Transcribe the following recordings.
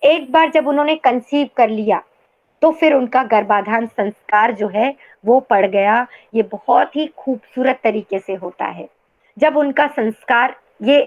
एक बार जब उन्होंने कंसीव कर लिया, तो फिर उनका गर्भाधान संस्कार जो है वो पड़ गया। ये बहुत ही खूबसूरत तरीके से होता है। जब उनका संस्कार ये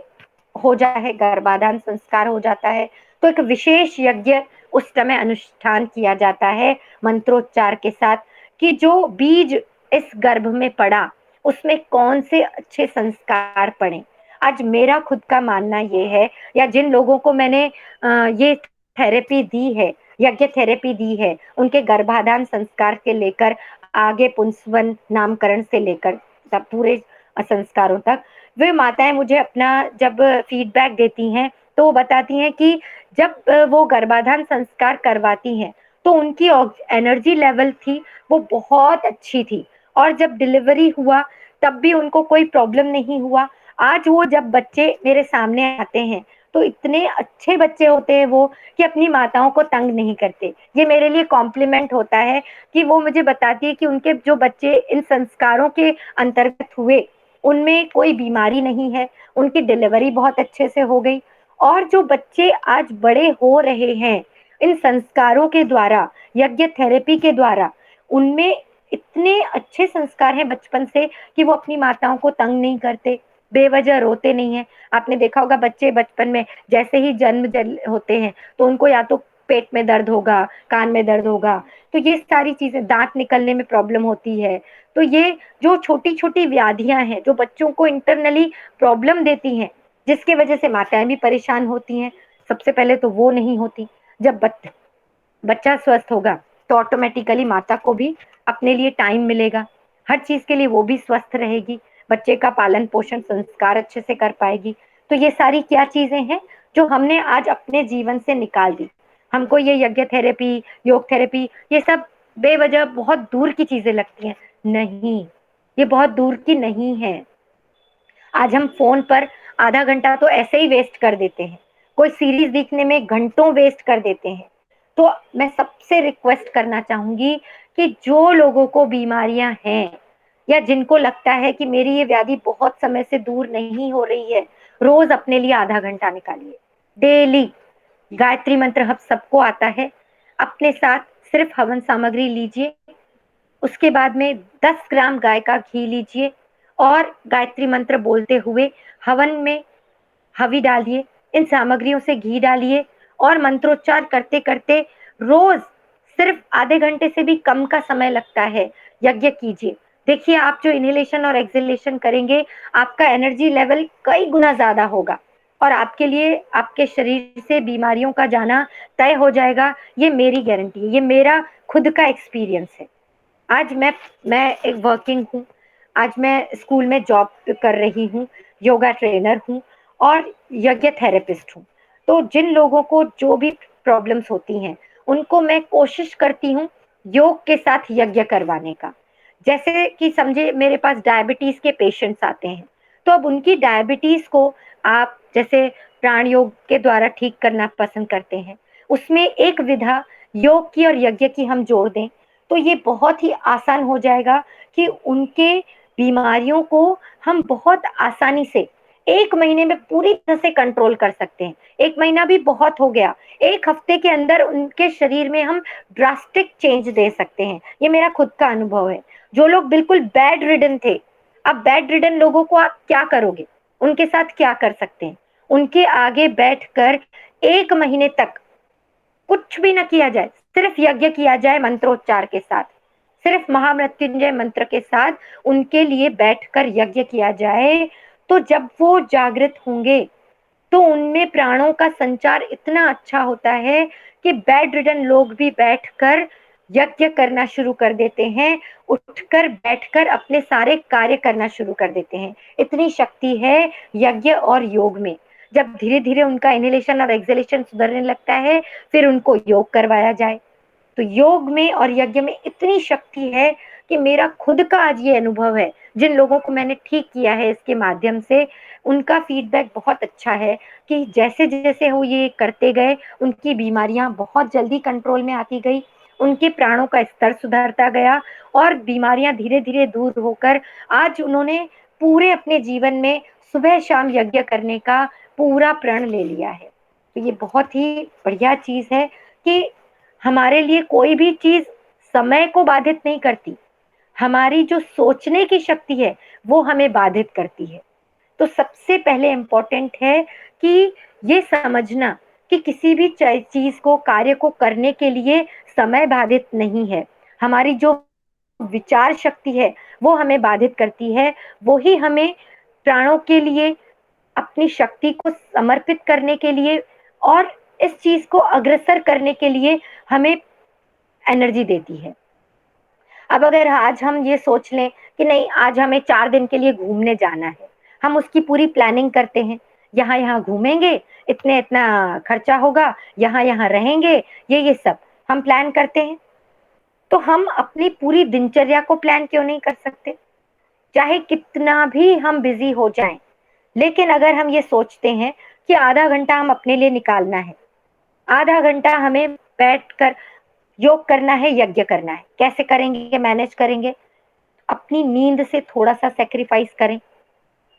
हो जाता है, गर्भाधान संस्कार हो जाता है, तो एक विशेष यज्ञ उस समय अनुष्ठान किया जाता है मंत्रोच्चार के साथ, कि जो बीज इस गर्भ में पड़ा उसमें कौन से अच्छे संस्कार पड़े। आज मेरा खुद का मानना ये है, या जिन लोगों को मैंने ये थेरेपी दी है, यज्ञ थेरेपी दी है, उनके गर्भाधान संस्कार के लेकर आगे पुंसवन नामकरण से लेकर सब पूरे संस्कारों तक, वे माताएं मुझे अपना जब फीडबैक देती हैं, तो वो बताती हैं कि जब वो गर्भाधान संस्कार करवाती हैं, तो उनकी एनर्जी लेवल थी वो बहुत अच्छी थी, और जब डिलीवरी हुआ तब भी उनको कोई प्रॉब्लम नहीं हुआ। आज वो जब बच्चे मेरे सामने आते हैं, तो इतने अच्छे बच्चे होते हैं वो, कि अपनी माताओं को तंग नहीं करते। ये मेरे लिए कॉम्प्लीमेंट होता है कि वो मुझे बताती है कि उनके जो बच्चे इन संस्कारों के अंतर्गत हुए, उनमें कोई बीमारी नहीं है, उनकी डिलीवरी बहुत अच्छे से हो गई। और जो बच्चे आज बड़े हो रहे हैं इन संस्कारों के द्वारा, यज्ञ थेरेपी के द्वारा, उनमें इतने अच्छे संस्कार हैं बचपन से कि वो अपनी माताओं को तंग नहीं करते, बेवजह रोते नहीं है। आपने देखा होगा बच्चे बचपन में जैसे ही जन्म होते हैं, तो उनको या तो पेट में दर्द होगा, कान में दर्द होगा, तो ये सारी चीजें, दांत निकलने में प्रॉब्लम होती है। तो ये जो छोटी छोटी व्याधियां हैं जो बच्चों को इंटरनली प्रॉब्लम देती हैं, जिसकी वजह से माताएं भी परेशान होती हैं, सबसे पहले तो वो नहीं होती। जब बच्चा स्वस्थ होगा, तो ऑटोमेटिकली माता को भी अपने लिए टाइम मिलेगा, हर चीज के लिए वो भी स्वस्थ रहेगी, बच्चे का पालन पोषण संस्कार अच्छे से कर पाएगी। तो ये सारी क्या चीजें हैं जो हमने आज अपने जीवन से निकाल दी। हमको ये यज्ञ थेरेपी, योग थेरेपी, ये सब बेवजह बहुत दूर की चीजें लगती हैं। नहीं, ये बहुत दूर की नहीं है। आज हम फोन पर आधा घंटा तो ऐसे ही वेस्ट कर देते हैं, कोई सीरीज देखने में घंटों वेस्ट कर देते हैं। तो मैं सबसे रिक्वेस्ट करना चाहूंगी कि जो लोगों को बीमारियां हैं, या जिनको लगता है कि मेरी ये व्याधि बहुत समय से दूर नहीं हो रही है, रोज अपने लिए आधा घंटा निकालिए। डेली गायत्री मंत्र हम सबको आता है, अपने साथ सिर्फ हवन सामग्री लीजिए, उसके बाद में 10 ग्राम गाय का घी लीजिए, और गायत्री मंत्र बोलते हुए हवन में हवी डालिए, इन सामग्रियों से घी डालिए, और मंत्रोच्चार करते करते रोज सिर्फ आधे घंटे से भी कम का समय लगता है, यज्ञ कीजिए। देखिए, आप जो इनहेलेशन और एक्सहेलेशन करेंगे, आपका एनर्जी लेवल कई गुना ज्यादा होगा, और आपके लिए आपके शरीर से बीमारियों का जाना तय हो जाएगा। ये मेरी गारंटी है, ये मेरा खुद का एक्सपीरियंस है। आज मैं एक वर्किंग हूँ, आज मैं स्कूल में जॉब कर रही हूँ, योगा ट्रेनर हूँ, और यज्ञ थेरेपिस्ट हूँ। तो जिन लोगों को जो भी प्रॉब्लम्स होती हैं, उनको मैं कोशिश करती हूँ योग के साथ यज्ञ करवाने का। जैसे कि समझे मेरे पास डायबिटीज के पेशेंट्स आते हैं, तो अब उनकी डायबिटीज को आप जैसे प्राण योग के द्वारा ठीक करना पसंद करते हैं, उसमें एक विधा योग की और यज्ञ की हम जोड़ दें, तो ये बहुत ही आसान हो जाएगा कि उनके बीमारियों को हम बहुत आसानी से 1 महीने में पूरी तरह से कंट्रोल कर सकते हैं। 1 महीना भी बहुत हो गया, 1 हफ्ते के अंदर उनके शरीर में हम ड्रास्टिक चेंज दे सकते हैं। ये मेरा खुद का अनुभव है। जो लोग बिल्कुल बेड रिडन थे, अब बेड रिडन लोगों को आप क्या करोगे, उनके साथ क्या कर सकते हैं? उनके आगे बैठकर 1 महीने तक कुछ भी ना किया जाए, सिर्फ यज्ञ किया जाए मंत्रोच्चार के साथ, सिर्फ महामृत्युंजय मंत्र के साथ उनके लिए बैठकर यज्ञ किया जाए, तो जब वो जागृत होंगे, तो उनमें प्राणों का संचार इतना अच्छा होता है कि बेड रिडन लोग भी बैठकर यज्ञ करना शुरू कर देते हैं, उठकर बैठकर अपने सारे कार्य करना शुरू कर देते हैं। इतनी शक्ति है यज्ञ और योग में। जब धीरे धीरे उनका इनहेलेशन और एक्सहेलेशन सुधरने लगता है, फिर उनको योग करवाया जाए। तो योग में और यज्ञ में इतनी शक्ति है कि मेरा खुद का आज ये अनुभव है, जिन लोगों को मैंने ठीक किया है इसके माध्यम से, उनका फीडबैक बहुत अच्छा है कि जैसे जैसे वो ये करते गए, उनकी बीमारियां बहुत जल्दी कंट्रोल में आती गई, उनके प्राणों का स्तर सुधरता गया, और बीमारियां धीरे धीरे दूर होकर आज उन्होंने पूरे अपने जीवन में सुबह शाम यज्ञ करने का पूरा प्रण ले लिया है। तो ये बहुत ही बढ़िया चीज़ है कि हमारे लिए कोई भी चीज़ समय को बाधित नहीं करती। हमारी जो सोचने की शक्ति है, वो हमें बाधित करती है। तो सबसे पहले इम्पोर्टेंट है कि ये समझना कि किसी भी चीज़ को, कार्य को करने के लिए समय बाधित नहीं है। हमारी जो विचार शक्ति है, वो हमें बाधित करती है। वो ही हमें प्राणों के लिए, अपनी शक्ति को समर्पित करने के लिए और इस चीज़ को अग्रसर करने के लिए हमें एनर्जी देती है। अब अगर आज हम ये सोच लें कि नहीं, आज हमें 4 दिन के लिए घूमने जाना है, हम उसकी पूरी प्लानिंग करते हैं, यहाँ-यहाँ घूमेंगे, इतना खर्चा होगा, यहाँ-यहाँ रहेंगे, ये सब हम प्लान करते हैं। तो हम अपनी पूरी दिनचर्या को प्लान क्यों नहीं कर सकते? चाहे कितना भी हम बिज़ी हो जाएँ, लेकिन अगर हम ये सोचते हैं कि आधा घंटा हम अपने लिए निकालना है, आधा घंटा हमें बैठकर योग करना है, यज्ञ करना है, कैसे करेंगे, मैनेज करेंगे? अपनी नींद से थोड़ा-सा सैक्रिफाइस करें,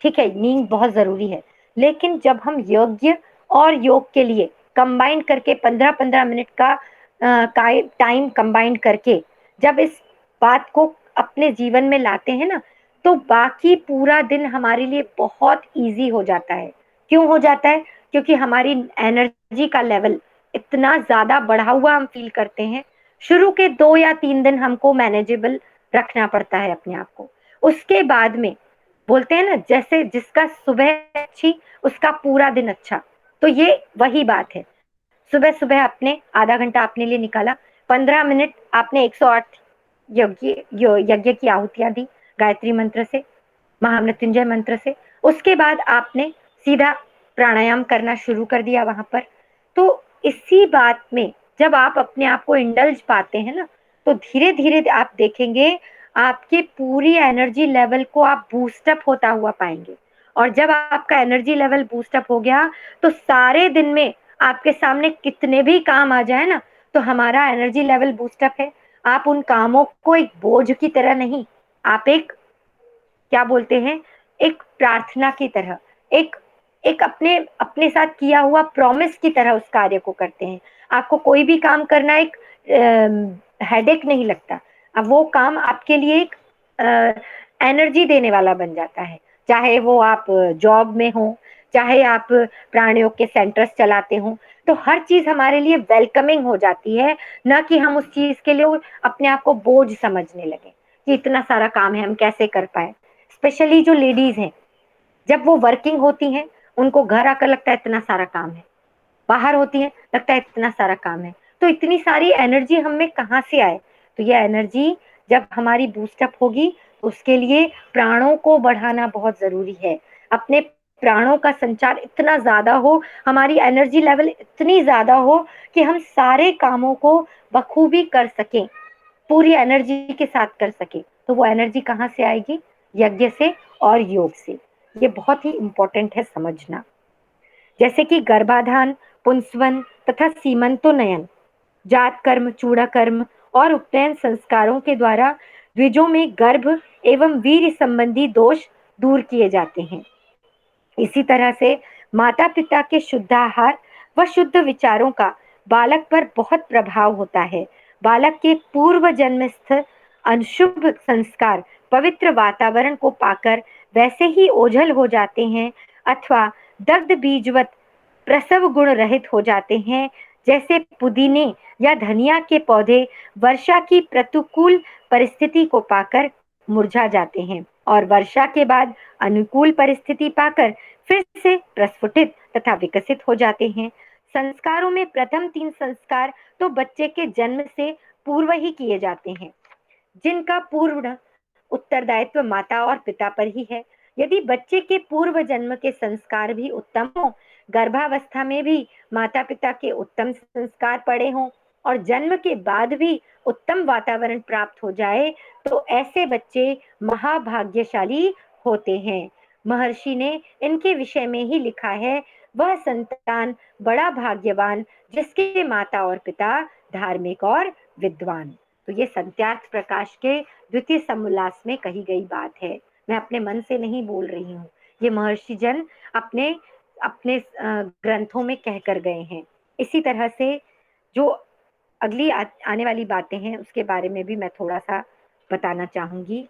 ठीक है? नींद बहुत ज़रूरी है, लेकिन जब हम यज्ञ और योग के लिए कंबाइन करके 15-15 मिनट का टाइम कंबाइन करके जब इस बात को अपने जीवन में लाते हैं ना, तो बाकी पूरा दिन हमारे लिए बहुत ईज़ी हो जाता है। क्यों हो जाता है? क्योंकि हमारी एनर्जी का लेवल इतना ज़्यादा बढ़ा हुआ हम फ़ील करते हैं। शुरू के 2 या 3 दिन हमको मैनेजेबल रखना पड़ता है अपने आप को। उसके बाद में बोलते हैं ना, जैसे जिसका सुबह अच्छी उसका पूरा दिन अच्छा। तो ये वही बात है। सुबह-सुबह आपने आधा घंटा अपने लिए निकाला, 15 मिनट आपने 108 यज्ञ की आहुतियाँ दी गायत्री मंत्र से, महामृत्युंजय मंत्र से। उसके बाद आपने सीधा प्राणायाम करना शुरू कर दिया वहाँ पर। तो इसी बात में जब आप अपने आप को इंडल्ज पाते हैं ना, तो धीरे-धीरे आप देखेंगे आपकी पूरी एनर्जी लेवल को आप बूस्ट अप होता हुआ पाएँगे। और जब आपका एनर्जी लेवल बूस्ट अप हो गया, तो सारे दिन में आपके सामने कितने भी काम आ जाए ना, तो हमारा एनर्जी लेवल बूस्ट अप है। आप उन कामों को एक बोझ की तरह नहीं, आप एक, क्या बोलते हैं, एक प्रार्थना की तरह, एक एक अपने अपने साथ किया हुआ प्रॉमिस की तरह उस कार्य को करते हैं। आपको कोई भी काम करना एक हेडेक नहीं लगता। अब वो काम आपके लिए एक एनर्जी देने वाला बन जाता है। चाहे वो आप जॉब में हो, चाहे आप प्राणियों के सेंटर्स चलाते हो, तो हर चीज़ हमारे लिए वेलकमिंग हो जाती है, ना कि हम उस चीज़ के लिए अपने आप को बोझ समझने लगें, कि इतना सारा काम है, हम कैसे कर पाएँ। स्पेशली जो लेडीज़ हैं, जब वो वर्किंग होती हैं, उनको घर आकर लगता है इतना सारा काम है, बाहर होती हैं, लगता है इतना सारा काम है। तो इतनी सारी एनर्जी हम में कहाँ से आए? तो ये एनर्जी जब हमारी बूस्ट अप होगी, तो उसके लिए प्राणों को बढ़ाना बहुत ज़रूरी है। अपने प्राणों का संचार इतना ज़्यादा हो, हमारी एनर्जी लेवल इतनी ज़्यादा हो कि हम सारे कामों को बखूबी कर सकें, पूरी एनर्जी के साथ कर सकें। तो वो एनर्जी कहाँ से आएगी? यज्ञ से और योग से। ये बहुत ही इम्पोर्टेंट है समझना। जैसे कि गर्भाधान, पुंसवन तथा सीमंतोन्नयन, जात कर्म, चूड़ा कर्म और उपनयन संस्कारों के द्वारा द्विजों में गर्भ एवं वीर्य संबंधी दोष दूर किए जाते हैं। इसी तरह से माता-पिता के शुद्धाहार व शुद्ध विचारों का बालक पर बहुत प्रभाव होता है। बालक के पूर्व जन्मस्थ अशुभ संस्कार पवित्र वातावरण को पाकर वैसे ही ओझल हो जाते हैं अथवा दग्ध बीजवत प्रसव गुण रहित हो जाते हैं, जैसे पुदीने या धनिया के पौधे वर्षा की प्रतिकूल परिस्थिति को पाकर मुरझा जाते हैं और वर्षा के बाद अनुकूल परिस्थिति पाकर फिर से प्रस्फुटित तथा विकसित हो जाते हैं। संस्कारों में प्रथम 3 संस्कार तो बच्चे के जन्म से पूर्व ही किए जाते हैं, जिनका पूर्ण उत्तरदायित्व माता और पिता पर ही है। यदि बच्चे के पूर्व जन्म के संस्कार भी उत्तम हों, गर्भावस्था में भी माता-पिता के उत्तम संस्कार पड़े हों और जन्म के बाद भी उत्तम वातावरण प्राप्त हो जाए, तो ऐसे बच्चे महाभाग्यशाली होते हैं। महर्षि ने इनके विषय में ही लिखा है, वह संतान बड़ा भाग्यवान जिसके माता और पिता धार्मिक और विद्वान। तो ये संत्यार्थ प्रकाश के द्वितीय समोल्लास में कही गई बात है। मैं अपने मन से नहीं बोल रही हूँ। ये महर्षि जन अपने अपने ग्रंथों में कह कर गए हैं। इसी तरह से जो अगली आने वाली बातें हैं उसके बारे में भी मैं थोड़ा-सा बताना चाहूँगी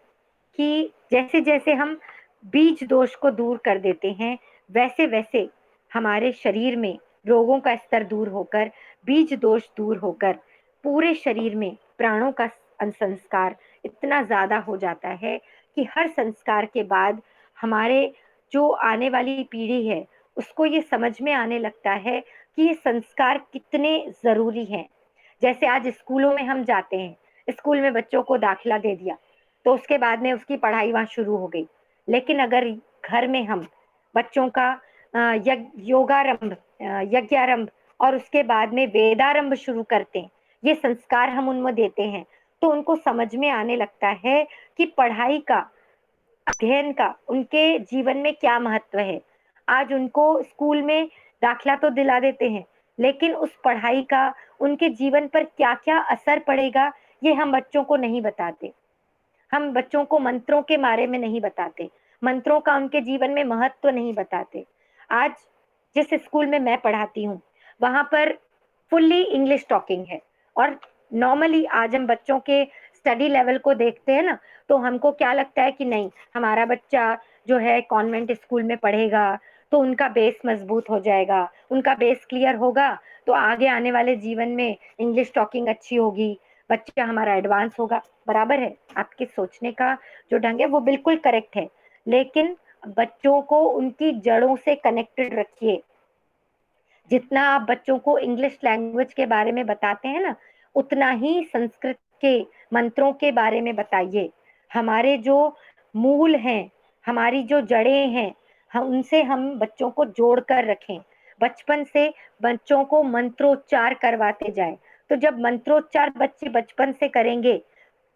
कि जैसे-जैसे हम बीज दोष को दूर कर देते हैं, वैसे-वैसे हमारे शरीर में रोगों का स्तर दूर होकर, बीज दोष दूर होकर, पूरे शरीर में प्राणों का संस्कार इतना ज़्यादा हो जाता है कि हर संस्कार के बाद हमारे जो आने वाली पीढ़ी है, उसको ये समझ में आने लगता है कि ये संस्कार कितने ज़रूरी हैं। जैसे आज स्कूलों में हम जाते हैं, स्कूल में बच्चों को दाखिला दे दिया, तो उसके बाद में उसकी पढ़ाई वहाँ शुरू हो गई। लेकिन अगर घर में हम बच्चों का यज्ञारंभ और उसके बाद में वेदारंभ शुरू करते हैं, ये संस्कार हम उनमें देते हैं, तो उनको समझ में आने लगता है कि पढ़ाई का, अध्ययन का उनके जीवन में क्या महत्व है। आज उनको स्कूल में दाखिला तो दिला देते हैं, लेकिन उस पढ़ाई का उनके जीवन पर क्या-क्या असर पड़ेगा, ये हम बच्चों को नहीं बताते। हम बच्चों को मंत्रों के बारे में नहीं बताते, मंत्रों का उनके जीवन में महत्व नहीं बताते। आज जिस स्कूल में मैं पढ़ाती हूँ, वहाँ पर फुल्ली इंग्लिश टॉकिंग है और नॉर्मली आज हम बच्चों के स्टडी लेवल को देखते हैं ना, तो हमको क्या लगता है कि नहीं, हमारा बच्चा जो है कॉन्वेंट स्कूल में पढ़ेगा, तो उनका बेस मजबूत हो जाएगा, उनका बेस क्लियर होगा, तो आगे आने वाले जीवन में इंग्लिश टॉकिंग अच्छी होगी, बच्चा हमारा एडवांस होगा। बराबर है, आपके सोचने का जो ढंग है वो बिल्कुल करेक्ट है, लेकिन बच्चों को उनकी जड़ों से कनेक्टेड रखिए। जितना आप बच्चों को इंग्लिश लैंग्वेज के बारे में बताते हैं ना, उतना ही संस्कृत के मंत्रों के बारे में बताइए। हमारे जो मूल हैं, हमारी जो जड़ें हैं, हम उनसे हम बच्चों को जोड़ कर रखें। बचपन से बच्चों को मंत्रोच्चार करवाते जाएँ। तो जब मंत्रोच्चार बच्चे बचपन से करेंगे,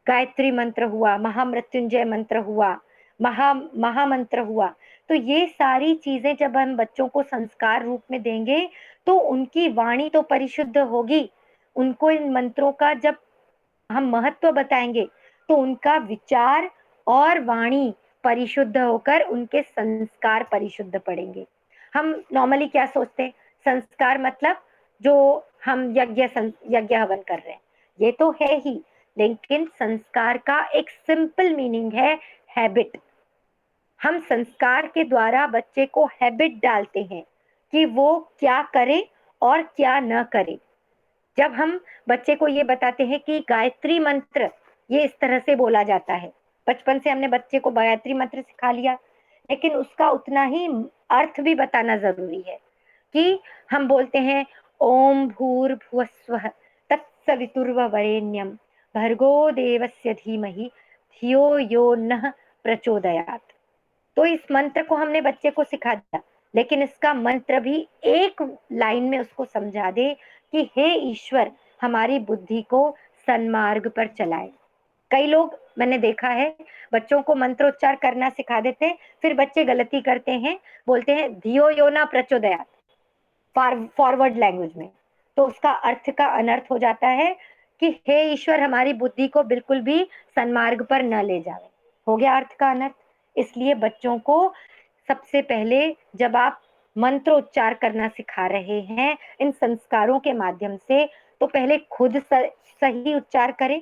गायत्री मंत्र हुआ, महामृत्युंजय मंत्र हुआ, महामंत्र हुआ, तो ये सारी चीजें जब हम बच्चों को संस्कार रूप में देंगे, तो उनकी वाणी तो परिशुद्ध होगी। उनको इन मंत्रों का जब हम महत्व बताएंगे, तो उनका विचार और वाणी परिशुद्ध होकर उनके संस्कार परिशुद्ध पड़ेंगे। हम नॉर्मली क्या सोचते हैं, संस्कार मतलब जो हम यज्ञ हवन कर रहे हैं, ये तो है ही, लेकिन संस्कार का एक सिंपल मीनिंग है हैबिट। हम संस्कार के द्वारा बच्चे को हैबिट डालते हैं कि वो क्या करे और क्या न करे। जब हम बच्चे को ये बताते हैं कि गायत्री मंत्र ये इस तरह से बोला जाता है, बचपन से हमने बच्चे को गायत्री मंत्र सिखा लिया, लेकिन उसका उतना ही अर्थ भी बताना जरूरी है कि हम बोलते हैं ओम भूर्भुवस्वः तत्सवितुर्वरेण्यम भर्गो देवस्य धीमहि धियो यो नः प्रचोदयात्। तो इस मंत्र को हमने बच्चे को सिखा दिया, लेकिन इसका मंत्र भी एक लाइन में उसको समझा दे कि हे ईश्वर, हमारी बुद्धि को सन्मार्ग पर चलाए। कई लोग मैंने देखा है, बच्चों को मंत्रोच्चार करना सिखा देते हैं, फिर बच्चे गलती करते हैं, बोलते हैं धियो यो न प्रचोदयात् फॉरवर्ड लैंग्वेज में, तो उसका अर्थ का अनर्थ हो जाता है कि हे ईश्वर, हमारी बुद्धि को बिल्कुल भी सन्मार्ग पर न ले जावे। हो गया अर्थ का अनर्थ। इसलिए बच्चों को सबसे पहले जब आप मंत्रोच्चार करना सिखा रहे हैं इन संस्कारों के माध्यम से, तो पहले खुद सही उच्चार करें,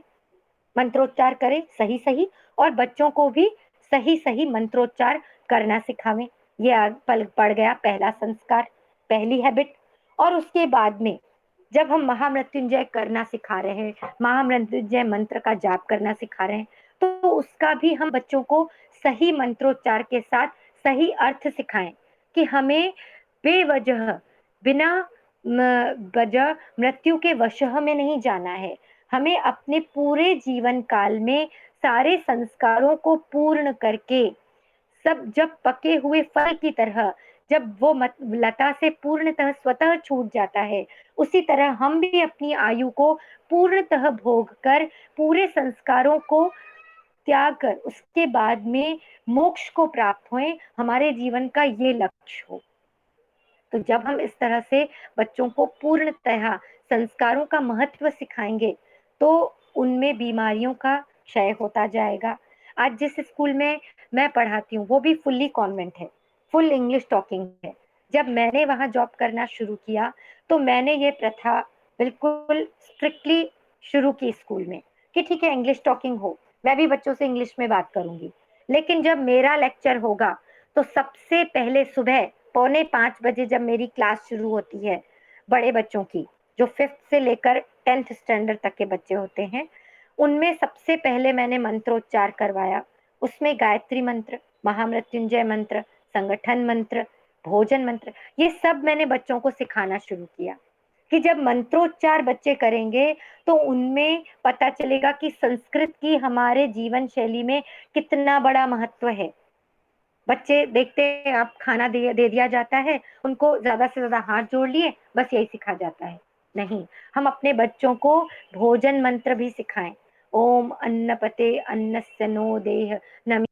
मंत्रोच्चार करें सही सही, और बच्चों को भी सही सही मंत्रोच्चार करना सिखावें। ये पल पड़ गया पहला संस्कार, पहली हैबिट। और उसके बाद में जब हम महामृत्युंजय करना सिखा रहे हैं, महामृत्युंजय मंत्र का जाप करना सिखा रहे हैं, तो उसका भी हम बच्चों को सही मंत्रोच्चार के साथ सही अर्थ सिखाएं कि हमें बेवजह, बिना वजह मृत्यु के वशः में नहीं जाना है। हमें अपने पूरे जीवन काल में सारे संस्कारों को पूर्ण करके, सब जब पके हुए फल की तरह, जब वो लता से पूर्णतः स्वतः छूट जाता है, उसी तरह हम भी अपनी आयु को पूर्णतः भोग कर, पूरे संस्कारों को त्याग कर, उसके बाद में मोक्ष को प्राप्त होए, हमारे जीवन का ये लक्ष्य हो। तो जब हम इस तरह से बच्चों को पूर्णतः संस्कारों का महत्व सिखाएंगे, तो उनमें बीमारियों का क्षय होता जाएगा। आज जिस स्कूल में मैं पढ़ाती हूँ, वो भी फुल्ली कॉन्वेंट है, फुल इंग्लिश टॉकिंग है, जब मैंने वहाँ जॉब करना शुरू किया, तो मैंने ये प्रथा बिल्कुल स्ट्रिक्टली शुरू की स्कूल में कि ठीक है इंग्लिश टॉकिंग हो, मैं भी बच्चों से इंग्लिश में बात करूँगी। लेकिन जब मेरा लेक्चर होगा, तो सबसे पहले सुबह पौने 5 बजे जब मेरी क्लास शुरू होती है, बड़े बच्चों की, जो 5th से लेकर 10th स्टैंडर्ड तक के बच्चे होते हैं, उनमें सबसे पहले मैंने मंत्रोच्चार करवाया। उसमें गायत्री मंत्र, महामृत्युंजय मंत्र, संगठन मंत्र, भोजन मंत्र, ये सब मैंने बच्चों को सिखाना शुरू किया कि जब मंत्रोच्चार बच्चे करेंगे तो उनमें पता चलेगा कि संस्कृत की हमारे जीवन शैली में कितना बड़ा महत्व है। बच्चे देखते हैं आप खाना दे दिया जाता है, उनको ज्यादा से ज्यादा हाथ जोड़ लिए, बस यही सिखा जाता है। नहीं, हम अपने बच्चों को भोजन मंत्र भी सिखाएं। ओम अन्नपते अन्नस्य नो देह नमः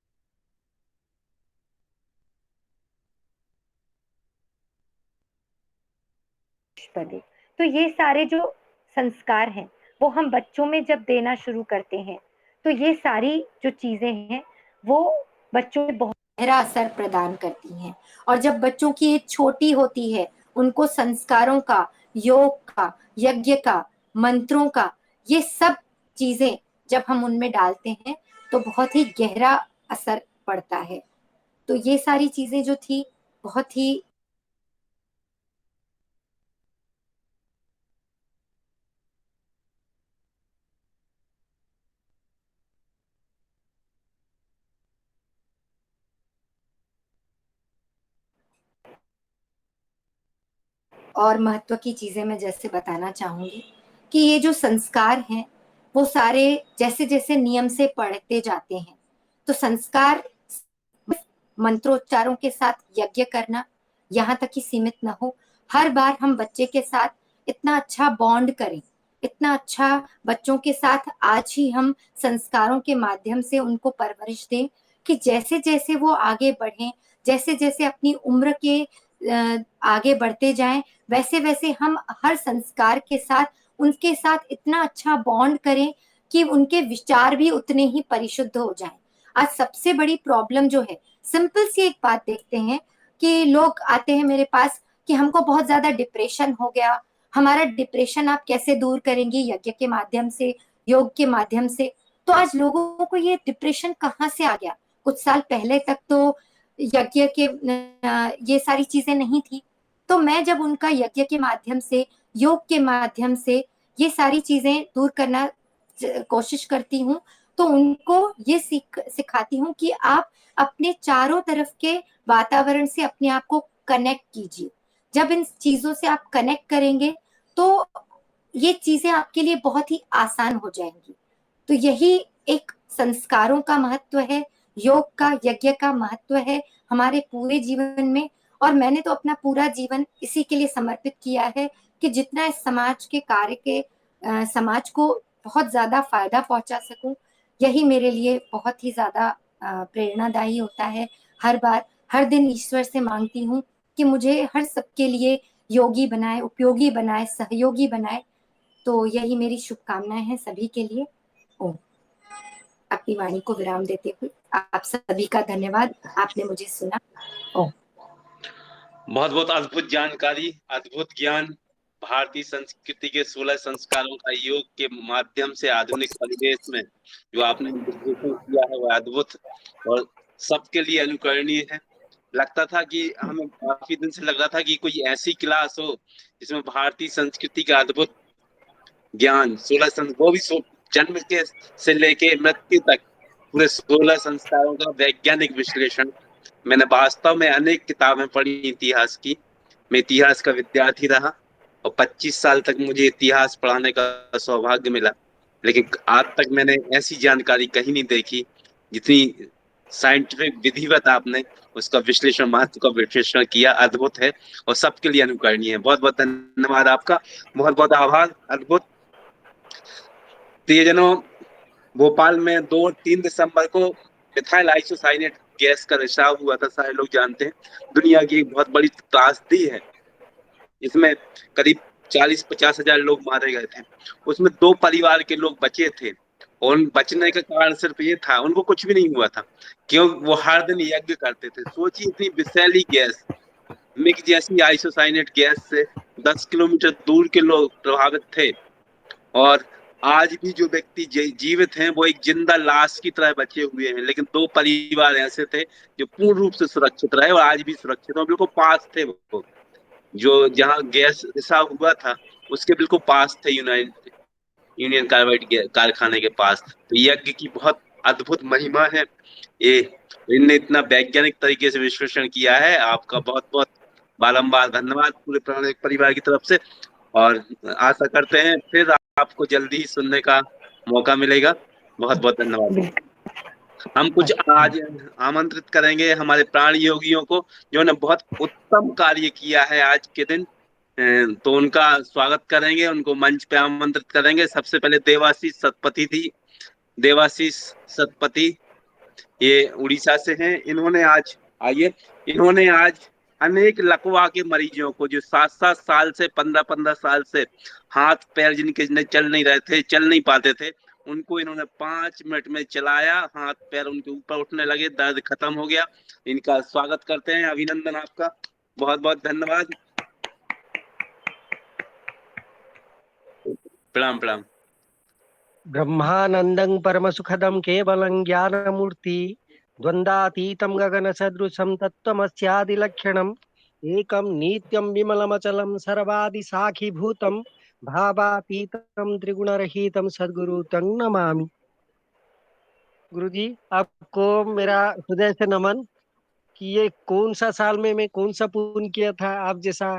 पदे। तो ये सारे जो संस्कार हैं, वो हम बच्चों में जब देना शुरू करते हैं, तो ये सारी जो चीजें हैं, वो बच्चों में बहुत गहरा असर प्रदान करती हैं। और जब बच्चों की एज छोटी होती है, उनको संस्कारों का, योग का, यज्ञ का, मंत्रों का, ये सब चीजें जब हम उनमें डालते हैं, तो बहुत ही गहरा असर पड़ता है। तो ये सारी चीजें जो थी, बहुत ही और महत्व की चीजें मैं जैसे बताना चाहूंगी कि ये जो संस्कार हैं, वो सारे जैसे जैसे नियम से पढ़ते जाते हैं, तो संस्कार मंत्रोच्चारों के साथ यज्ञ करना यहाँ तक ही सीमित न हो। हर बार हम बच्चे के साथ इतना अच्छा बॉन्ड करें, इतना अच्छा बच्चों के साथ आज ही हम संस्कारों के माध्यम से उनको परवरिश दें कि जैसे जैसे वो आगे बढ़ें, जैसे जैसे अपनी उम्र के आगे बढ़ते जाएं, वैसे वैसे हम हर संस्कार के साथ उनके साथ इतना अच्छा बॉन्ड करें कि उनके विचार भी उतने ही परिशुद्ध हो जाएं। आज सबसे बड़ी प्रॉब्लम जो है, सिंपल सी एक बात देखते हैं कि लोग आते हैं मेरे पास कि हमको बहुत ज्यादा डिप्रेशन हो गया, हमारा डिप्रेशन आप कैसे दूर करेंगी? यज्ञ के माध्यम से, योग के माध्यम से। तो आज लोगों को ये डिप्रेशन कहाँ से आ गया? कुछ साल पहले तक तो यज्ञ के ये सारी चीजें नहीं थी। तो मैं जब उनका यज्ञ के माध्यम से, योग के माध्यम से ये सारी चीजें दूर करना कोशिश करती हूँ, तो उनको ये सिखाती हूँ कि आप अपने चारों तरफ के वातावरण से अपने आप को कनेक्ट कीजिए। जब इन चीजों से आप कनेक्ट करेंगे, तो ये चीजें आपके लिए बहुत ही आसान हो जाएंगी। तो यही एक संस्कारों का महत्व है, योग का, यज्ञ का महत्व है हमारे पूरे जीवन में। और मैंने तो अपना पूरा जीवन इसी के लिए समर्पित किया है कि जितना इस समाज के कार्य के समाज को बहुत ज्यादा फायदा पहुंचा सकूं, यही मेरे लिए बहुत ही ज्यादा प्रेरणादायी होता है। हर बार, हर दिन ईश्वर से मांगती हूँ कि मुझे हर सबके लिए योगी बनाए, उपयोगी बनाए, सहयोगी बनाए। तो यही मेरी शुभकामनाएं हैं सभी के लिए। ओ, अपनी वाणी को विराम देते हुए आप सभी का धन्यवाद, आपने मुझे सुना। ओ, बहुत बहुत अद्भुत जानकारी, अद्भुत ज्ञान। भारतीय संस्कृति के 16 संस्कारों का योग के माध्यम से आधुनिक परिवेश में जो आपने विश्लेषण किया है वह अद्भुत और सबके लिए अनुकरणीय है। लगता था कि हमें काफी दिन से लग रहा था कि कोई ऐसी क्लास हो जिसमें भारतीय संस्कृति का अद्भुत ज्ञान, वो भी जन्म के से लेके मृत्यु तक पूरे 16 संस्कारों का वैज्ञानिक विश्लेषण। मैंने वास्तव में अनेक किताबें पढ़ी इतिहास की। मैं इतिहास का विद्यार्थी रहा और 25 साल तक मुझे इतिहास पढ़ाने का सौभाग्य मिला, लेकिन आज तक मैंने ऐसी जानकारी कहीं नहीं देखी जितनी साइंटिफिक विधिवत आपने उसका विश्लेषण, महत्व का विश्लेषण किया। अद्भुत है और सबके लिए अनुकरणीय है। बहुत बहुत धन्यवाद आपका, बहुत बहुत आभार। अद्भुत। प्रियजनों, भोपाल में 2 और 3 दिसंबर को मिथाइल आइसोसाइनेट गैस का रिसाव हुआ था, सारे लोग जानते हैं। दुनिया की एक बहुत बड़ी त्रासदी है। इसमें करीब 40-50 हजार लोग मारे गए थे। उसमें 2 परिवार के लोग बचे थे और उन बचने का कारण सिर्फ ये था, उनको कुछ भी नहीं हुआ था, क्यों? वो हर दिन यज्ञ करते थे। सोचिए, इतनी विषैली गैस मिग जैसी आइसोसाइनेट गैस से 10 किलोमीटर दूर के लोग प्रभावित थे। और आज भी जो व्यक्ति जीवित हैं वो एक जिंदा लाश की तरह बचे हुए हैं, लेकिन दो परिवार ऐसे थे जो पूर्ण रूप से सुरक्षित रहे और आज भी सुरक्षित हैं, बिल्कुल पास थे वो। जो जहाँ गैस रिसाव हुआ था उसके बिल्कुल पास थे, यूनियन कार्बाइड के कारखाने के पास। तो यज्ञ की बहुत अद्भुत महिमा है ये। इनने इतना वैज्ञानिक तरीके से विश्लेषण किया है। आपका बहुत बहुत बारंबार धन्यवाद पूरे प्राणिक परिवार की तरफ से। और आशा करते हैं फिर आपको जल्दी ही सुनने का मौका मिलेगा। बहुत बहुत धन्यवाद। बिल्कुल। हम कुछ अच्छा। आज आमंत्रित करेंगे हमारे प्राण योगियों को, जो ने बहुत उत्तम कार्य किया है आज के दिन। तो उनका स्वागत करेंगे, उनको मंच पे आमंत्रित करेंगे। सबसे पहले देवाशीष सतपथी थी। देवाशीष सतपथी ये उड़ीसा से हैं। इन्होंने आज, आइए, इन्होंने आज अनेक लकवा के मरीजों को, जो 7-7 साल से, 15-15 साल से हाथ पैर जिनके चल नहीं रहे थे, चल नहीं पाते थे, उनको इन्होंने 5 मिनट में चलाया, हाथ पैर उनके ऊपर उठने लगे, दर्द खत्म हो गया। इनका स्वागत करते हैं। अभिनंदन आपका, बहुत बहुत धन्यवाद। प्रणाम प्रणाम। ब्रह्मानन्दं परमसुखदं केवलं ज्ञानमूर्ति द्वन्द्वातीतं गगनसदृशं तत्त्वमस्यादिलक्षणम् एकं नित्यं विमलमचलं सर्वादिसाक्षिभूतं भावातीतं त्रिगुणरहितं सद्गुरु तं नमामि। गुरुजी, आपको मेरा हृदय से नमन कि ये कौन सा साल में मैं कौन सा पुण्य किया था, आप जैसा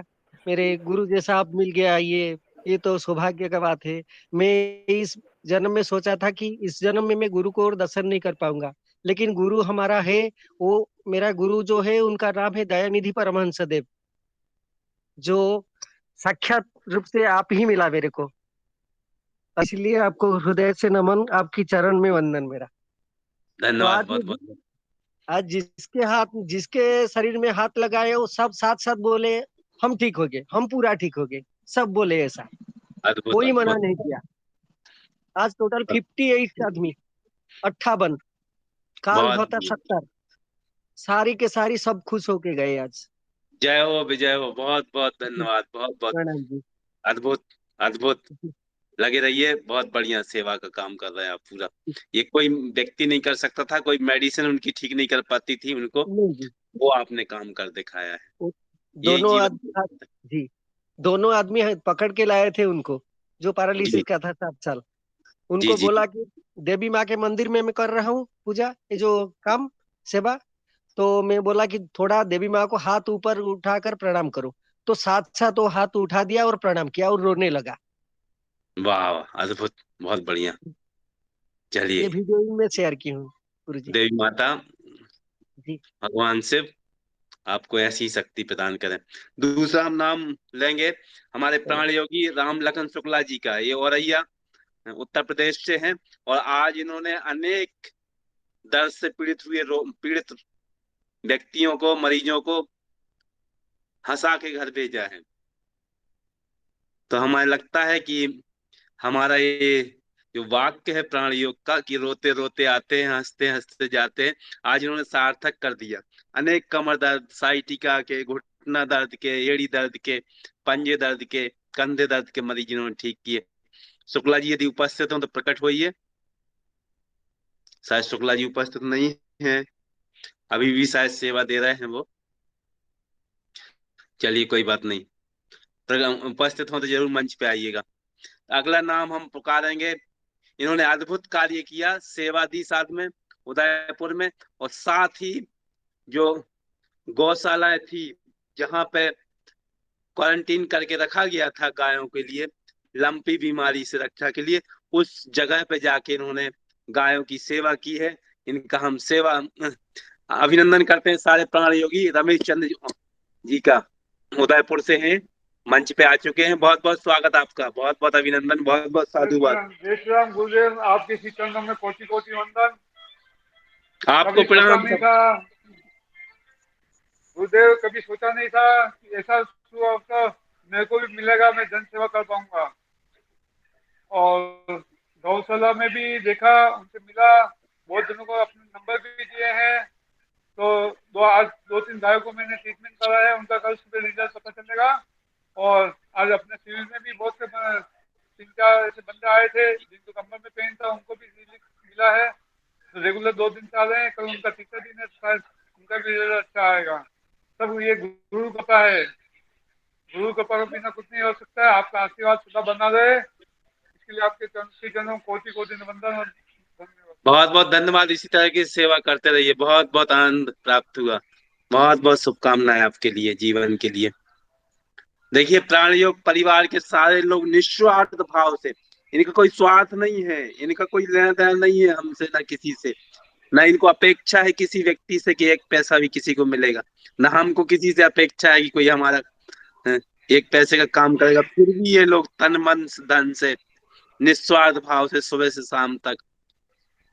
मेरे गुरु जैसा आप मिल गया। ये तो सौभाग्य का बात है। मैं इस जन्म में सोचा था कि इस जन्म में मैं गुरु को और दर्शन नहीं कर पाऊंगा, लेकिन गुरु हमारा है। वो मेरा गुरु जो है उनका नाम है दयानिधि परमहंस देव, जो साक्षात रूप से आप ही मिला मेरे को। इसलिए आपको हृदय से नमन, आपकी चरण में वंदन मेरा। तो धन्यवाद बहुत बहुत। आज जिसके शरीर में हाथ लगाए वो सब साथ साथ बोले हम ठीक हो गए, हम पूरा ठीक हो गए। सब बोले ऐसा, अद्भुत कोई मना अद्भुत। नहीं किया। आज टोटल 58 आदमी, 58, काल बहुत होता 70, सारी के सारी सब खुश होके गए आज। जय हो, विजय हो। बहुत बहुत धन्यवाद, बहुत बहुत। प्रणाम जी। अद्भुत अद्भुत। लगे रहिए, बहुत बढ़िया सेवा का काम कर रहे हैं आप पूरा। ये कोई व्यक्ति नहीं कर सकता था, कोई मेडिसिन उनकी ठीक नहीं कर पाती थी उनको, नहीं जी, वो आपने काम कर दिखाया है। वो यही दोनों जीवन। आदमी जी, दोनों आदमी पकड़ के लाए थे उनको, जो पैरालिसिस जी का था 7 साल। जी उनको जी। बोला कि देवी माँ के मंदिर में मैं कर रहा हूँ पूजा, ये जो काम सेवा। तो मैं बोला कि थोड़ा देवी माँ को हाथ ऊपर उठाकर प्रणाम करो। तो साथ साथ वो हाथ उठा दिया और प्रणाम किया और रोने लगा। वाह वाह, अद्भुत, बहुत बढ़िया। ये चलिए, वीडियो ही मैं शेयर की हूँ गुरु जी। देवी माता, जी। भगवान शिव आपको ऐसी शक्ति प्रदान करें। दूसरा हम नाम लेंगे हमारे प्राण योगी राम लखन शुक्ला जी का। ये औरैया उत्तर प्रदेश से हैं। और आज इन्होंने अनेक दर्द से पीड़ित व्यक्तियों को, मरीजों को हंसा के घर भेजा है। तो हमें लगता है कि हमारा ये जो वाक्य है प्राण योग का, कि रोते रोते आते हैं, हंसते हंसते जाते हैं, आज इन्होंने सार्थक कर दिया। अनेक कमर दर्द, साइटिका के, घुटना दर्द के, एड़ी दर्द के, पंजे दर्द के, कंधे दर्द के मरीज इन्होंने ठीक किए। शुक्ला जी यदि उपस्थित हो तो प्रकट होइए। शायद शुक्ला जी उपस्थित नहीं है, अभी भी शायद सेवा दे रहे हैं वो। चलिए, कोई बात नहीं। उपस्थित हो तो जरूर मंच पे आइएगा। अगला नाम हम पुकारेंगे। इन्होंने अद्भुत कार्य किया, सेवा दी साथ में उदयपुर में। और साथ ही जो गौशालाएं थी जहां पे क्वारंटीन करके रखा गया था गायों के लिए, लंपी बीमारी से रक्षा के लिए, उस जगह पे जाके इन्होंने गायों की सेवा की है। इनका हम सेवा अभिनंदन करते हैं। सारे प्राण योगी रमेश चंद्र जी का, उदयपुर से हैं, मंच पे आ चुके हैं। बहुत बहुत स्वागत आपका, बहुत बहुत अभिनंदन, बहुत बहुत साधुवाद। जय श्री राम गुरुदेव, आपके श्री चरणों में कोटि कोटि वंदन। आपको कभी सोचा प्रणाम नहीं सब। था गुरुदेव, कभी सोचा नहीं था कि ऐसा शुभ अवसर मेरे को भी मिलेगा, मैं जन सेवा कर पाऊंगा। और गौशाला में भी देखा, उनसे मिला, बहुत जनों को अपने नंबर भी दिए हैं। तो आज 2-3 गायों को मैंने ट्रीटमेंट कराया है, उनका कल सुबह रिजल्ट पता चलेगा। और आज अपने सिविल में भी बहुत से 3-4 ऐसे बंदे आए थे जिनको कमर में पेन था, उनको भी रिलीफ मिला है। तो रेगुलर 2 दिन से आ रहे हैं, कल उनका तीसरा दिन है, शायद उनका भी रिजल्ट अच्छा आएगा। सब ये गुरु कृपा है, गुरु कृपा के बिना कुछ नहीं हो सकता है। आपका आशीर्वाद सदा बना रहे, इसके लिए आपके चरणों कोटि कोटि वंदन और धन्यवाद। बहुत बहुत धन्यवाद। इसी तरह की सेवा करते रहिए। बहुत बहुत आनंद प्राप्त हुआ। बहुत बहुत शुभकामनाएं आपके लिए, जीवन के लिए। देखिए, प्राणयोग परिवार के सारे लोग निस्वार्थ भाव से, इनका कोई स्वार्थ नहीं है, इनका कोई लेना देना नहीं है हमसे, ना किसी से, ना इनको अपेक्षा है किसी व्यक्ति से कि एक पैसा भी किसी को मिलेगा, ना हमको किसी से अपेक्षा है कि कोई हमारा अ, एक पैसे का काम करेगा। फिर भी ये लोग तन मन धन से, निस्वार्थ भाव से सुबह से शाम तक,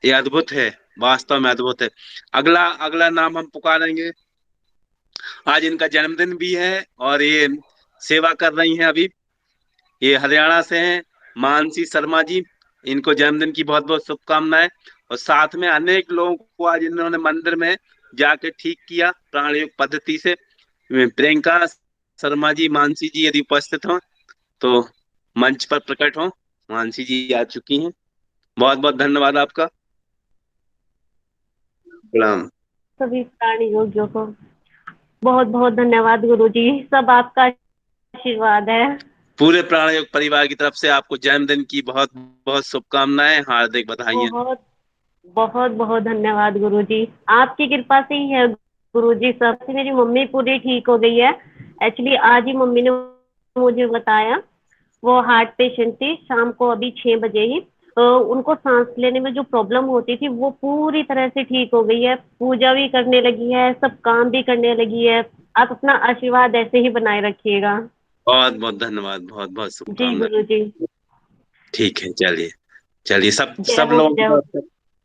ये अद्भुत है। वास्तव में अद्भुत है। अगला अगला नाम हम पुकारेंगे। आज इनका जन्मदिन भी है और ये सेवा कर रही हैं अभी। ये हरियाणा से हैं, मानसी शर्मा जी। इनको जन्मदिन की बहुत बहुत शुभकामनाएं। और साथ में अनेक लोगों को आज इन्होंने मंदिर में जाके ठीक किया प्राणयोग पद्धति से। प्रियंका शर्मा जी, मानसी जी यदि उपस्थित हो तो मंच पर प्रकट हो। मानसी जी आ चुकी हैं। बहुत बहुत धन्यवाद आपका। प्रणाम। सभी प्राणी योगियों को बहुत बहुत धन्यवाद गुरुजी, सब आपका आशीर्वाद है। पूरे प्राणयोग परिवार की तरफ से आपको जन्मदिन की बहुत बहुत शुभकामनाएं, हार्दिक बधाई। बहुत बहुत बहुत धन्यवाद गुरुजी, आपकी कृपा से ही है गुरुजी। सबसे मेरी मम्मी पूरी ठीक हो गई है। एक्चुअली आज ही मम्मी ने मुझे बताया, वो हार्ट पेशेंट थी, शाम को अभी 6 बजे ही उनको सांस लेने में जो प्रॉब्लम होती थी वो पूरी तरह से ठीक हो गई है। पूजा भी करने लगी है, सब काम भी करने लगी है। आप अपना आशीर्वाद ऐसे ही बनाए रखिएगा। बहुत बहुत धन्यवाद। बहुत बहुत जी शुभकामनाएं। गुरुजी। ठीक है, चलिए। चलिए, सब जय सब हो लोगों की विजय हो। तरफ से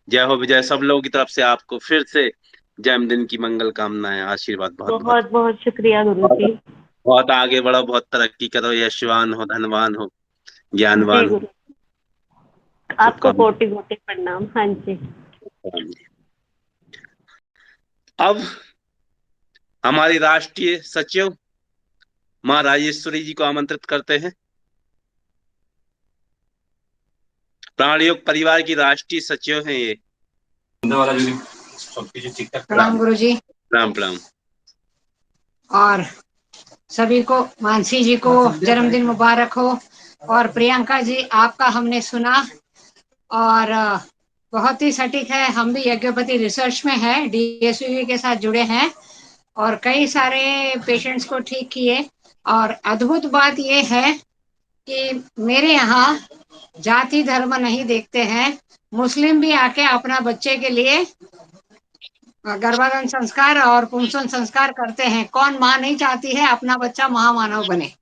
जय हो विजय। सब लोगों की तरफ से आपको फिर से जन्मदिन की मंगल कामनाएं, आशीर्वाद बहुत बहुत। बहुत बहुत शुक्रिया बहुत गुरुजी। बहुत आगे बढ़ो, बहुत तरक्की करो, यशवान हो, धनवान हो, जी ज्ञानवान हो। गुरु, आपको शुभकामनाएं। कोटि कोटि प्रणाम। हाँ जी। अब हमारी राष्ट्रीय सचिव माँ राजेश्वरी जी को आमंत्रित करते हैं। प्राणयोग परिवार की राष्ट्रीय सचिव हैं ये। प्रणाम गुरु जी। प्रणाम प्रणाम। और सभी को, मानसी जी को जन्मदिन मुबारक हो। और प्रियंका जी, आपका हमने सुना और बहुत ही सटीक है। हम भी यज्ञोपति रिसर्च में है, डीएसवीवी के साथ जुड़े हैं और कई सारे पेशेंट्स को ठीक किए। और अद्भुत बात यह है कि मेरे यहाँ जाति धर्म नहीं देखते हैं। मुस्लिम भी आके अपना बच्चे के लिए गर्भाधान संस्कार और पुंसन संस्कार करते हैं। कौन माँ नहीं चाहती है अपना बच्चा महामानव बने।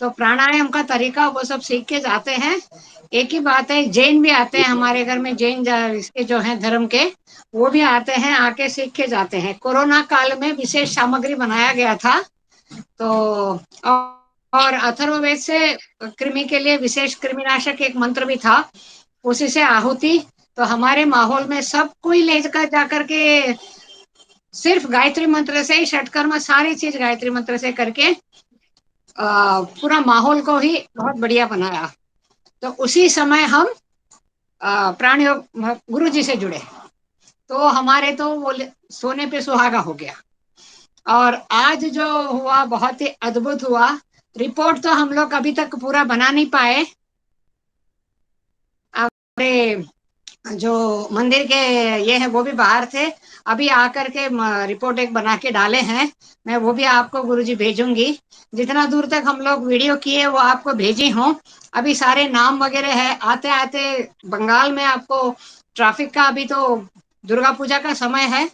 तो प्राणायाम का तरीका वो सब सीख के जाते हैं। एक ही बात है, जैन भी आते हैं हमारे घर में, जैन इसके जो हैं धर्म के, वो भी आते हैं, आके सीख के जाते हैं। कोरोना काल में विशेष सामग्री बनाया गया था। तो और अथर्ववेद से कृमि के लिए विशेष कृमिनाशक एक मंत्र भी था, उसी से आहुति। तो हमारे माहौल में सब कोई ले जाकर के सिर्फ गायत्री मंत्र से ही षटकर्म सारी चीज गायत्री मंत्र से करके पूरा माहौल को ही बहुत बढ़िया बनाया। तो उसी समय हम प्राणयोग गुरु जी से जुड़े, तो हमारे तो वो सोने पे सुहागा हो गया। और आज जो हुआ बहुत ही अद्भुत हुआ। रिपोर्ट तो हम लोग अभी तक पूरा बना नहीं पाए। हमारे जो मंदिर के ये है वो भी बाहर थे, अभी आकर के रिपोर्ट एक बना के डाले हैं। मैं वो भी आपको गुरुजी भेजूंगी। जितना दूर तक हम लोग वीडियो किए वो आपको भेजी हूँ। अभी सारे नाम वगैरह है। आते आते बंगाल में आपको ट्रैफिक का, अभी तो दुर्गा पूजा का समय है,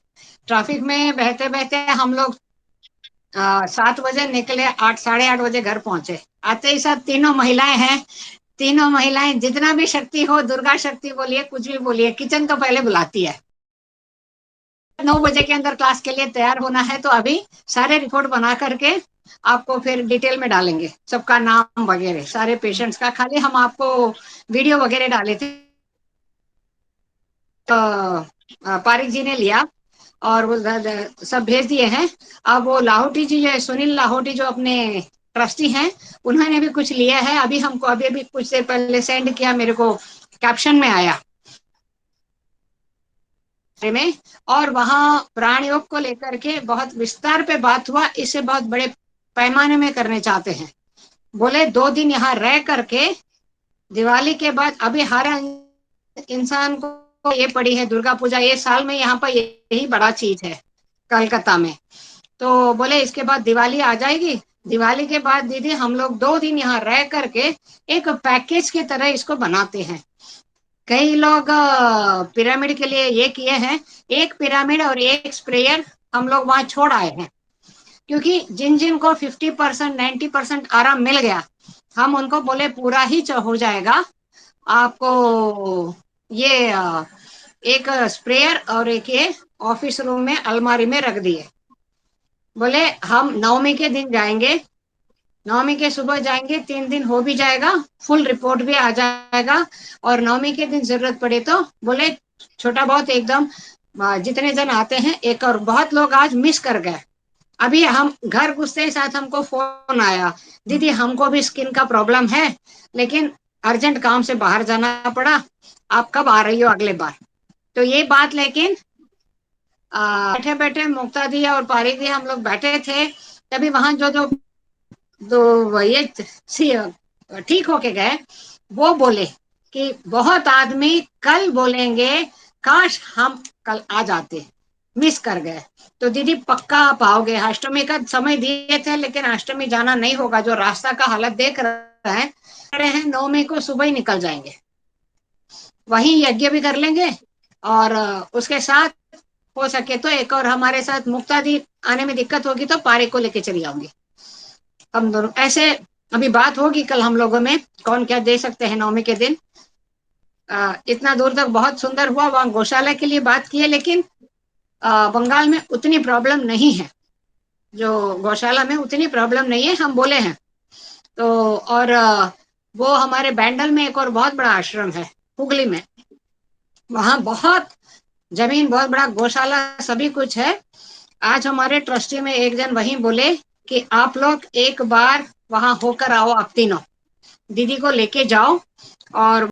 ट्रैफिक में बहते बहते हम लोग 7 बजे निकले, 8 साढ़े 8 बजे घर पहुंचे। आते ही साथ तीनों महिलाएं हैं। तीनों महिलाएं जितना भी शक्ति हो, दुर्गा शक्ति बोलिए, कुछ भी बोलिए, किचन तो पहले बुलाती है। 9 बजे के अंदर क्लास के लिए तैयार होना है। तो अभी सारे रिपोर्ट बना करके आपको फिर डिटेल में डालेंगे, सबका नाम वगैरह सारे पेशेंट्स का। खाली हम आपको वीडियो वगैरह डाले थे, तो पारिक जी ने लिया। और वो सब भेज दिए हैं। अब वो लाहौटी जी जो सुनील लाहौटी जो अपने ट्रस्टी हैं, उन्होंने भी कुछ लिया है, अभी हमको अभी अभी कुछ देर पहले सेंड किया, मेरे को कैप्शन में आया में। और वहाँ प्राण योग को लेकर के बहुत विस्तार पे बात हुआ, इसे बहुत बड़े पैमाने में करने चाहते हैं। बोले 2 दिन यहाँ रह करके दिवाली के बाद, अभी हर इंसान को ये पड़ी है दुर्गा पूजा, ये साल में यहाँ पर यही बड़ा चीज है कलकत्ता में। तो बोले इसके बाद दिवाली आ जाएगी, दिवाली के बाद दीदी हम लोग 2 दिन यहाँ रह करके एक पैकेज की तरह इसको बनाते हैं। कई लोग पिरामिड के लिए ये किए हैं, एक पिरामिड और एक स्प्रेयर हम लोग वहां छोड़ आए हैं, क्योंकि जिन जिन को 50% 90% आराम मिल गया, हम उनको बोले पूरा ही हो जाएगा आपको, ये एक स्प्रेयर और एक ये ऑफिस रूम में अलमारी में रख दिए। बोले हम नवमी के दिन जाएंगे, नवमी के सुबह जाएंगे, 3 दिन हो भी जाएगा, फुल रिपोर्ट भी आ जाएगा, और नवमी के दिन जरूरत पड़े तो बोले छोटा बहुत एकदम जितने जन आते हैं एक, और बहुत लोग आज मिस कर गए। अभी हम घर घुसते ही साथ हमको फोन आया, दीदी हमको भी स्किन का प्रॉब्लम है, लेकिन अर्जेंट काम से बाहर जाना पड़ा, आप कब आ रही हो अगले बार। तो ये बात, लेकिन बैठे बैठे मुक्ता दी और पारी दी हम लोग बैठे थे, तभी वहां जो ये ठीक होके गए, वो बोले कि बहुत आदमी कल बोलेंगे काश हम कल आ जाते, मिस कर गए। तो दीदी पक्का आप आओगे, अष्टमी का समय दिए थे लेकिन अष्टमी जाना नहीं होगा, जो रास्ता का हालत देख रहे हैं 9 मई को सुबह ही निकल जाएंगे, वहीं यज्ञ भी कर लेंगे, और उसके साथ हो सके तो एक और हमारे साथ मुक्ता दी आने में दिक्कत होगी तो पारे को लेके चली आऊंगी। हम दोनों ऐसे अभी बात होगी कल हम लोगों में, कौन क्या दे सकते हैं 9 के दिन। इतना दूर तक बहुत सुंदर हुआ, वहां गौशाला के लिए बात की है, लेकिन बंगाल में उतनी प्रॉब्लम नहीं है, जो गौशाला में उतनी प्रॉब्लम नहीं है, हम बोले हैं तो। और वो हमारे बैंडल में एक और बहुत बड़ा आश्रम है हुगली में, वहां बहुत जमीन, बहुत बड़ा गौशाला, सभी कुछ है। आज हमारे ट्रस्टी में एक जन वहीं बोले कि आप लोग एक बार वहां होकर आओ, आप तीनों दीदी को लेके जाओ, और